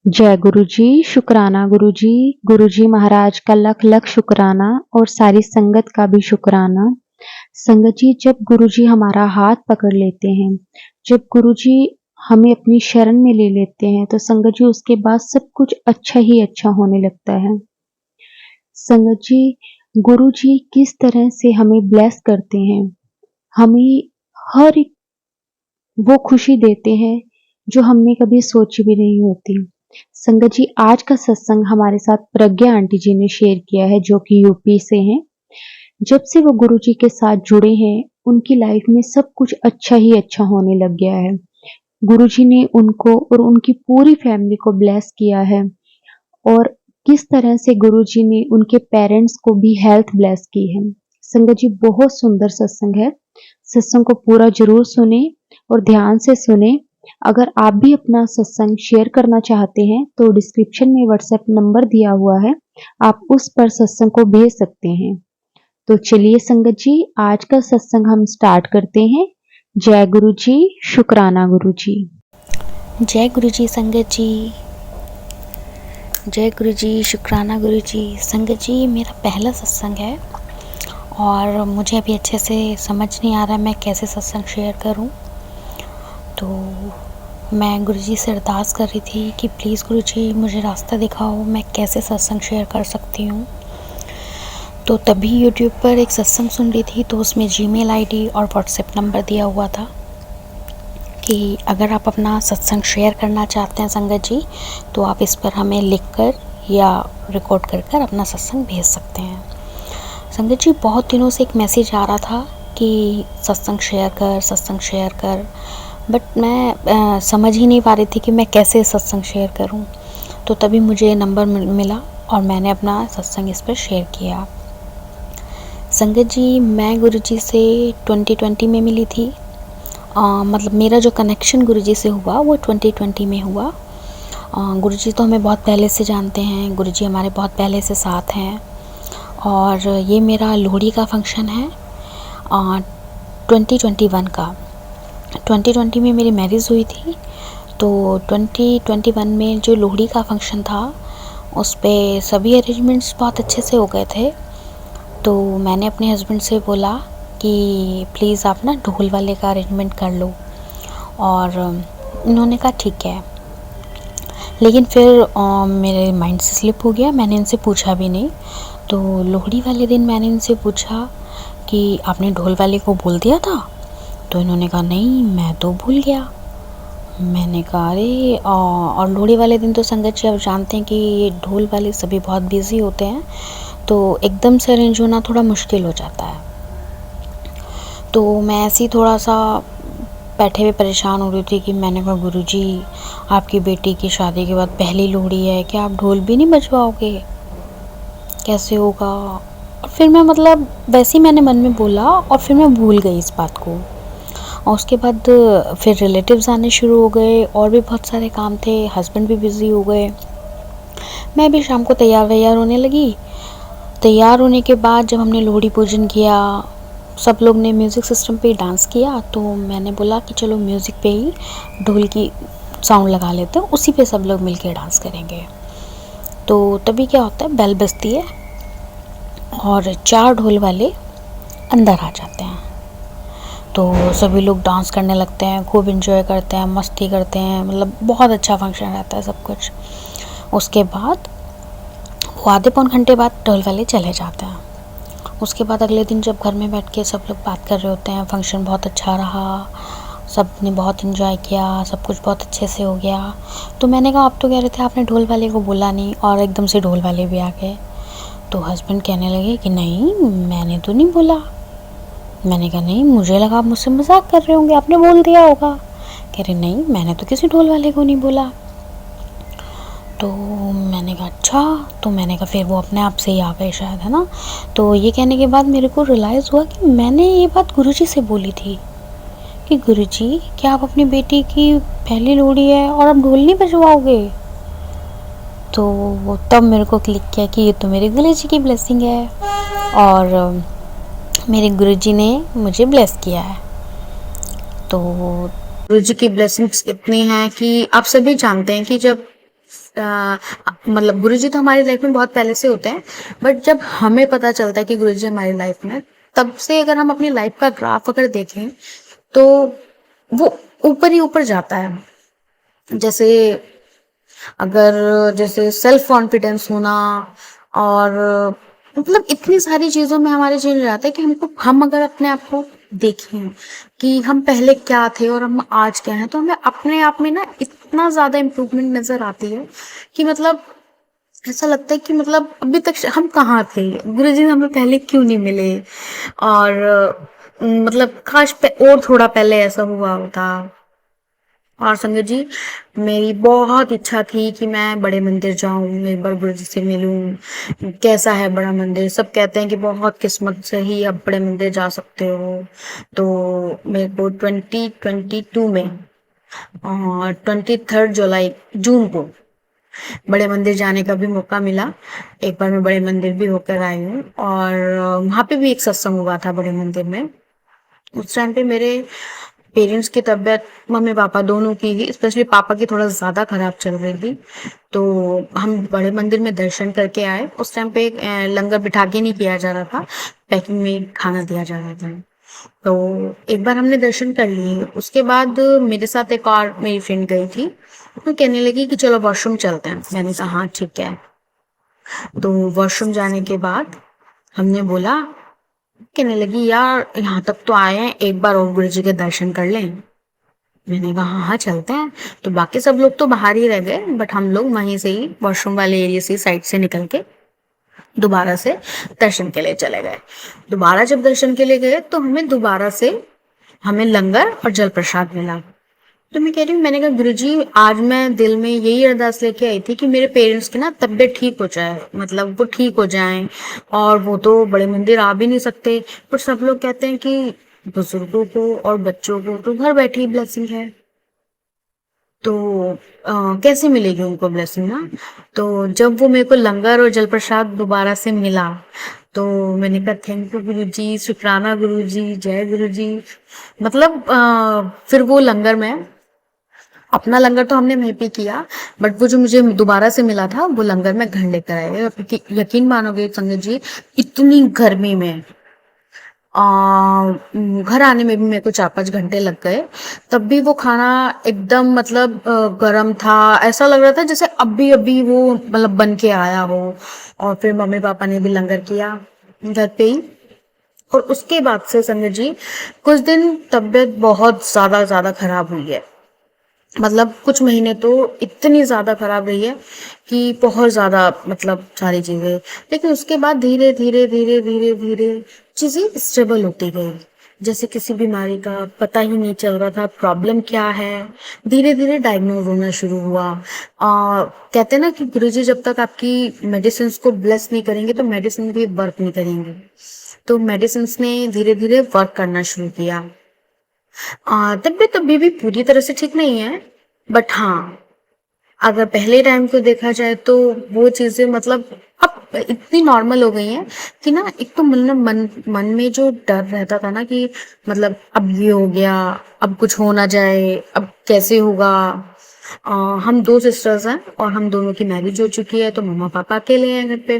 जय गुरु जी, शुक्राना गुरु जी महाराज का लख लख शुक्राना और सारी संगत का भी शुक्राना। संगत जी, जब गुरु जी हमारा हाथ पकड़ लेते हैं, जब गुरु जी हमें अपनी शरण में ले लेते हैं, तो संगत जी उसके बाद सब कुछ अच्छा ही अच्छा होने लगता है। संगत जी, गुरु जी किस तरह से हमें ब्लेस करते हैं, हमें हर एक वो खुशी देते हैं जो हमने कभी सोची भी नहीं होती। संगत जी, आज का सत्संग हमारे साथ प्रज्ञा आंटी जी ने शेयर किया है, जो कि यूपी से हैं। जब से वो गुरु जी के साथ जुड़े हैं, उनकी लाइफ में सब कुछ अच्छा ही अच्छा होने लग गया है। गुरु जी ने उनको और उनकी पूरी फैमिली को ब्लेस किया है, और किस तरह से गुरु जी ने उनके पेरेंट्स को भी हेल्थ ब्लेस की है। संगत जी, बहुत सुंदर सत्संग है। सत्संग को पूरा जरूर सुने और ध्यान से सुने। अगर आप भी अपना सत्संग शेयर करना चाहते हैं तो डिस्क्रिप्शन में व्हाट्सएप नंबर दिया हुआ है, आप उस पर सत्संग को भेज सकते हैं। तो चलिए संगत जी, आज का सत्संग हम स्टार्ट करते हैं। जय गुरु जी, शुक्राना गुरु जी। जय गुरु जी संगत जी। जय गुरु जी, शुक्राना गुरु जी। संगत जी, मेरा पहला सत्संग है और मुझे अभी अच्छे से समझ नहीं आ रहा मैं कैसे सत्संग शेयर करूं। तो मैं गुरु जी से अरदास कर रही थी कि प्लीज़ गुरु जी मुझे रास्ता दिखाओ, मैं कैसे सत्संग शेयर कर सकती हूँ। तो तभी यूट्यूब पर एक सत्संग सुन रही थी, तो उसमें जीमेल आईडी और व्हाट्सएप नंबर दिया हुआ था कि अगर आप अपना सत्संग शेयर करना चाहते हैं संगत जी, तो आप इस पर हमें लिखकर या रिकॉर्ड कर कर अपना सत्संग भेज सकते हैं। संगत जी, बहुत दिनों से एक मैसेज आ रहा था कि सत्संग शेयर कर, बट मैं समझ ही नहीं पा रही थी कि मैं कैसे सत्संग शेयर करूं। तो तभी मुझे नंबर मिला और मैंने अपना सत्संग इस पर शेयर किया। संगत जी, मैं गुरु जी से 2020 में मिली थी। मतलब मेरा जो कनेक्शन गुरुजी से हुआ वो 2020 में हुआ। गुरुजी तो हमें बहुत पहले से जानते हैं, गुरुजी हमारे बहुत पहले से साथ हैं। और ये मेरा लोहड़ी का फंक्शन है 2021 का। 2020 में मेरी मैरिज हुई थी, तो 2021 में जो लोहड़ी का फंक्शन था उस पे सभी अरेंजमेंट्स बहुत अच्छे से हो गए थे। तो मैंने अपने हस्बैंड से बोला कि प्लीज़ आप ना ढोल वाले का अरेंजमेंट कर लो, और इन्होंने कहा ठीक है। लेकिन फिर मेरे माइंड से स्लिप हो गया, मैंने इनसे पूछा भी नहीं। तो लोहड़ी वाले दिन मैंने इनसे पूछा कि आपने ढोल वाले को बोल दिया था? तो इन्होंने कहा नहीं, मैं तो भूल गया। मैंने कहा अरे, और लोहड़ी वाले दिन तो संगत जी आप जानते हैं कि ये ढोल वाले सभी बहुत बिज़ी होते हैं, तो एकदम से अरेंज होना थोड़ा मुश्किल हो जाता है। तो मैं ऐसे ही थोड़ा सा बैठे हुए परेशान हो रही थी कि मैंने कहा गुरुजी, आपकी बेटी की शादी के बाद पहली लोहड़ी है, क्या आप ढोल भी नहीं बजवाओगे? कैसे होगा? और फिर मैं मतलब वैसे ही मैंने मन में बोला और फिर मैं भूल गई इस बात को। और उसके बाद फिर रिलेटिव्स आने शुरू हो गए और भी बहुत सारे काम थे, हस्बैंड भी बिज़ी हो गए। मैं भी शाम को तैयार वैयार होने लगी। तैयार होने के बाद जब हमने लोहड़ी पूजन किया, सब लोग ने म्यूज़िक सिस्टम पे ही डांस किया, तो मैंने बोला कि चलो म्यूज़िक पे ही ढोल की साउंड लगा लेते हैं, उसी पे सब लोग मिलके डांस करेंगे। तो तभी क्या होता है, बेल बजती है और 4 ढोल वाले अंदर आ जाते हैं। तो सभी लोग डांस करने लगते हैं, खूब इन्जॉय करते हैं, मस्ती करते हैं, मतलब बहुत अच्छा फंक्शन रहता है सब कुछ। उसके बाद वो आधे पौन घंटे बाद ढोल वाले चले जाते हैं। उसके बाद अगले दिन जब घर में बैठ के सब लोग बात कर रहे होते हैं, फंक्शन बहुत अच्छा रहा, सब ने बहुत इन्जॉय किया, सब कुछ बहुत अच्छे से हो गया। तो मैंने कहा आप तो कह रहे थे आपने ढोल वाले को बोला नहीं, और एकदम से ढोल वाले भी आ गए। तो हस्बैंड कहने लगे कि नहीं, मैंने तो नहीं बोला। मैंने कहा नहीं, मुझे लगा आप मुझसे मजाक कर रहे होंगे, आपने बोल दिया होगा। कह रहे नहीं, मैंने तो किसी ढोल वाले को नहीं बोला। तो मैंने कहा अच्छा। तो मैंने कहा फिर वो अपने आप से ही आ गए शायद, है ना। तो ये कहने के बाद मेरे को रियलाइज़ हुआ कि मैंने ये बात गुरुजी से बोली थी कि गुरुजी, क्या आप अपनी बेटी की पहली लोहड़ी है और आप ढोल नहीं बजवाओगे? तो वो तब मेरे को क्लिक किया कि ये तो मेरे गुरुजी की ब्लेसिंग है और मेरे गुरुजी ने मुझे ब्लेस किया है। तो गुरुजी की ब्लेसिंग्स इतनी हैं कि आप सभी जानते हैं कि जब मतलब गुरुजी तो हमारी लाइफ में बहुत पहले से होते हैं, बट जब हमें पता चलता है कि गुरुजी हमारी लाइफ में, तब से अगर हम अपनी लाइफ का ग्राफ अगर देखें तो वो ऊपर ही ऊपर जाता है। जैसे अगर जैसे सेल्फ कॉन्फिडेंस होना, और मतलब इतनी सारी चीजों में हमारे चेंज हो जाता है कि हम अगर अपने आप को देखें कि हम पहले क्या थे और हम आज क्या हैं, तो हमें अपने आप में ना इतना ज्यादा इम्प्रूवमेंट नजर आती है कि मतलब ऐसा लगता है कि मतलब अभी तक हम कहाँ थे, गुरुजी ने हमें पहले क्यों नहीं मिले, और मतलब काश और थोड़ा पहले ऐसा हुआ होता। और संगत जी, मेरी बहुत इच्छा थी कि मैं बड़े मंदिर जाऊं, एक बार गुरुजी से मिलूं, कैसा है बड़ा मंदिर। सब कहते हैं कि बहुत किस्मत से ही आप बड़े मंदिर जा सकते हो। तो मेरे को 2022 में और 23 जुलाई जून को बड़े मंदिर जाने का भी मौका मिला। एक बार मैं बड़े मंदिर भी होकर आई हूँ, और वहाँ पे भी एक सत्संग हुआ था बड़े मंदिर में। उस टाइम पे मेरे पेरेंट्स की तबीयत, मम्मी पापा दोनों की ही, स्पेशली पापा की थोड़ा ज्यादा खराब चल रही थी। तो हम बड़े मंदिर में दर्शन करके आए। उस टाइम पे लंगर बिठा के नहीं किया जा रहा था, पैकिंग में खाना दिया जा रहा था। तो एक बार हमने दर्शन कर लिए। उसके बाद मेरे साथ एक और मेरी फ्रेंड गई थी। वो कहने लगी कि चलो वॉशरूम चलते हैं। मैंने कहा हाँ ठीक है। तो वॉशरूम जाने के बाद हमने बोला, कहने लगी यार यहाँ तक तो आए हैं, एक बार और गुरु जी के दर्शन कर लें। मैंने कहा हाँ हाँ चलते हैं। तो बाकी सब लोग तो बाहर ही रह गए, बट हम लोग वहीं से ही वॉशरूम वाले एरिया से साइड से निकल के दोबारा से दर्शन के लिए चले गए। दोबारा जब दर्शन के लिए गए तो हमें लंगर और जल प्रसाद मिला। तो मैं कह रही हूँ, मैंने कहा गुरुजी आज मैं दिल में यही अरदास लेके आई थी कि मेरे पेरेंट्स की ना तबीयत ठीक हो जाए, मतलब वो ठीक हो जाएं। और वो तो बड़े मंदिर आ भी नहीं सकते, पर सब लोग कहते हैं कि बुजुर्गों को और बच्चों को तो घर बैठी ही ब्लेसिंग है। तो कैसे मिलेगी उनको ब्लेसिंग ना। तो जब वो मेरे को लंगर और जल प्रसाद दोबारा से मिला, तो मैंने कहा थैंक यू गुरु जी, शुक्राना गुरु जी, जय गुरु जी। मतलब फिर वो लंगर में, अपना लंगर तो हमने वहीं पे किया, बट वो जो मुझे दोबारा से मिला था वो लंगर में घर लेकर आए। और यकीन मानोगे संगत जी, इतनी गर्मी में घर आने में भी मेरे को 4-5 घंटे लग गए। तब भी वो खाना एकदम मतलब गर्म था। ऐसा लग रहा था जैसे अभी अभी वो मतलब बन के आया हो। और फिर मम्मी पापा ने भी लंगर किया घर पे ही। और उसके बाद से संगत जी कुछ दिन तबीयत बहुत ज्यादा ज्यादा खराब हुई है। मतलब कुछ महीने तो इतनी ज्यादा खराब रही है कि बहुत ज्यादा, मतलब सारी चीजें। लेकिन उसके बाद धीरे धीरे धीरे धीरे धीरे चीजें स्टेबल होती गई। जैसे किसी बीमारी का पता ही नहीं चल रहा था प्रॉब्लम क्या है, धीरे धीरे डायग्नोज होना शुरू हुआ। कहते हैं ना कि गुरुजी जब तक आपकी मेडिसिन को ब्लेस नहीं करेंगे तो मेडिसिन भी वर्क नहीं करेंगे। तो मेडिसिन ने धीरे धीरे वर्क करना शुरू किया। तबीयत अभी भी पूरी तरह से ठीक नहीं है, बट हाँ अगर पहले टाइम को देखा जाए तो वो चीजें मतलब अब इतनी नॉर्मल हो गई हैं कि ना, एक तो मन में जो डर रहता था ना कि मतलब अब ये हो गया, अब कुछ हो ना जाए, अब कैसे होगा। हम दो सिस्टर्स हैं और हम दोनों की मैरिज हो चुकी है, तो मम्मा पापा अकेले हैं घर पे।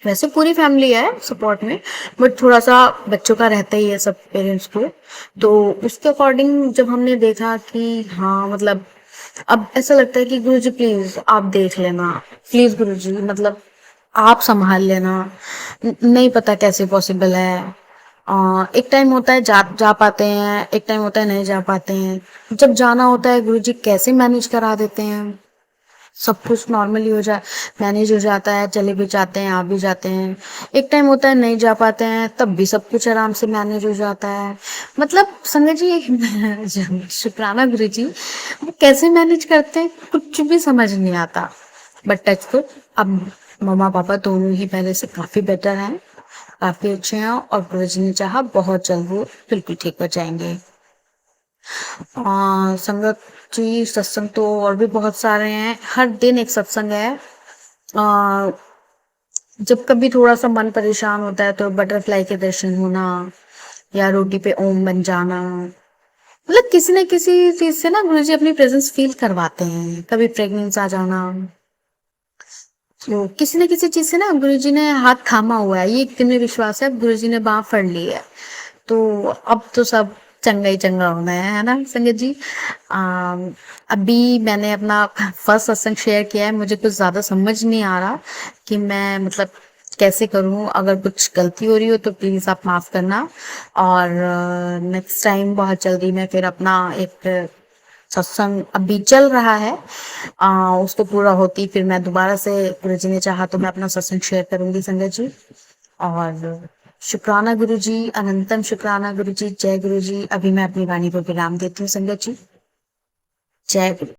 वैसे पूरी फैमिली है सपोर्ट में, बट थोड़ा सा बच्चों का रहता ही है सब पेरेंट्स को। तो उसके अकॉर्डिंग जब हमने देखा कि हाँ मतलब अब ऐसा लगता है कि गुरुजी प्लीज आप देख लेना, प्लीज गुरुजी मतलब आप संभाल लेना। नहीं पता कैसे पॉसिबल है। एक टाइम होता है जा जा पाते हैं, एक टाइम होता है नहीं जा पाते हैं। जब जाना होता है गुरुजी कैसे मैनेज करा देते हैं, सब कुछ नॉर्मली हो जाए, मैनेज हो जाता है, चले भी जाते हैं आ भी जाते हैं। एक टाइम होता है नहीं जा पाते हैं, तब भी सब कुछ आराम से मैनेज हो जाता है। मतलब संगत जी शुक्राना गुरु जी, वो कैसे मैनेज करते हैं कुछ भी समझ नहीं आता। बट टच वुड अब मम्मा पापा दोनों ही पहले से काफी बेटर हैं, काफी अच्छे हैं, और गुरु जी ने चाहा बहुत जल्द वो बिल्कुल ठीक हो जाएंगे। संगत जी सत्संग तो और भी बहुत सारे हैं, हर दिन एक सत्संग है। आ, जब कभी थोड़ा सा मन परेशान होता है तो बटरफ्लाई के दर्शन होना, या रोटी पे ओम बन जाना, मतलब किसी न किसी चीज से ना गुरुजी अपनी प्रेजेंस फील करवाते हैं। कभी प्रेग्नेंस आ जाना, तो किसी न किसी चीज से ना गुरुजी ने हाथ थामा हुआ है, ये एक दिन में विश्वास है। अब गुरुजी ने बाह फड़ ली है, तो अब तो सब चंगा ही चंगा होना है ना संगत जी। अभी मैंने अपना फर्स्ट सत्संग शेयर किया है, मुझे कुछ ज्यादा समझ नहीं आ रहा कि मैं मतलब कैसे करूं। अगर कुछ गलती हो रही हो तो प्लीज आप माफ करना, और नेक्स्ट टाइम बहुत जल्दी मैं फिर अपना एक सत्संग अभी चल रहा है, उसको पूरा होती फिर मैं दोबारा से, गुरु जी ने चाहा तो मैं अपना सत्संग शेयर करूंगी संगत जी। और शुक्राना गुरु जी, अनंतम शुक्राना गुरु जी। जय गुरु जी। अभी मैं अपनी वाणी को विराम देती हूँ संगत जी। जय गुरु।